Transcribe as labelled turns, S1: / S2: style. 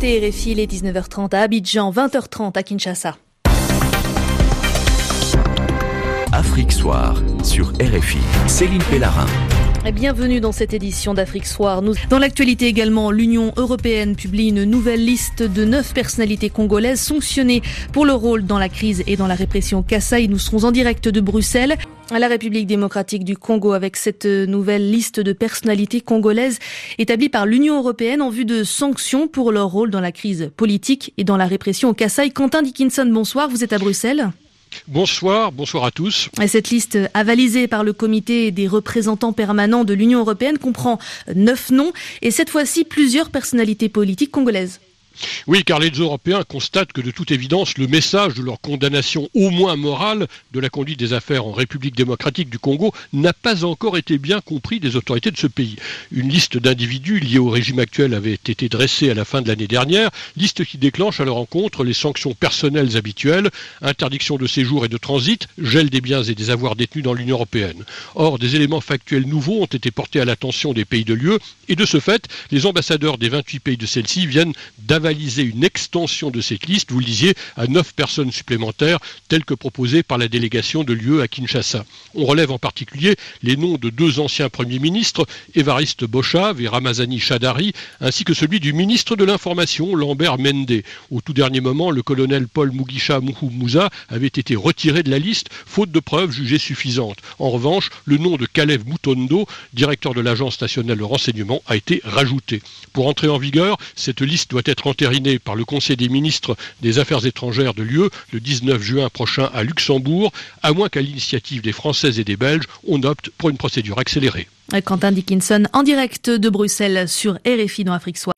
S1: écoutez RFI, il est 19h30 à Abidjan, 20h30 à Kinshasa.
S2: Afrique Soir sur RFI. Céline Pellarin.
S1: Bienvenue dans cette édition d'Afrique Soir. Dans l'actualité également, l'Union européenne publie une nouvelle liste de 9 personnalités congolaises sanctionnées pour leur rôle dans la crise et dans la répression Kasaï. Nous serons en direct de Bruxelles, à la République démocratique du Congo, avec cette nouvelle liste de personnalités congolaises établie par l'Union européenne en vue de sanctions pour leur rôle dans la crise politique et dans la répression au Kasaï. Quentin Dickinson, bonsoir, vous êtes à Bruxelles.
S3: Bonsoir à tous.
S1: Cette liste avalisée par le comité des représentants permanents de l'Union européenne comprend 9 noms et cette fois-ci plusieurs personnalités politiques congolaises.
S3: Oui, car les Européens constatent que de toute évidence, le message de leur condamnation au moins morale de la conduite des affaires en République démocratique du Congo n'a pas encore été bien compris des autorités de ce pays. Une liste d'individus liés au régime actuel avait été dressée à la fin de l'année dernière, liste qui déclenche à leur encontre les sanctions personnelles habituelles, interdiction de séjour et de transit, gel des biens et des avoirs détenus dans l'Union européenne. Or, des éléments factuels nouveaux ont été portés à l'attention des pays de l'UE et de ce fait, les ambassadeurs des 28 pays de celle-ci viennent d'avaliser une extension de cette liste, vous le disiez, à 9 personnes supplémentaires, telles que proposées par la délégation de l'UE à Kinshasa. On relève en particulier les noms de 2 anciens premiers ministres, Évariste Boshave et Ramazani Chadari, ainsi que celui du ministre de l'Information, Lambert Mende. Au tout dernier moment, le colonel Paul Mugisha Muhumuza avait été retiré de la liste, faute de preuves jugées suffisantes. En revanche, le nom de Kalev Mutondo, directeur de l'Agence nationale de renseignement, a été rajouté. Pour entrer en vigueur, cette liste doit être entériné par le Conseil des ministres des Affaires étrangères de l'UE le 19 juin prochain à Luxembourg, à moins qu'à l'initiative des Français et des Belges, on opte pour une procédure accélérée.
S1: Quentin Dickinson en direct de Bruxelles sur RFI dans Afrique Soir.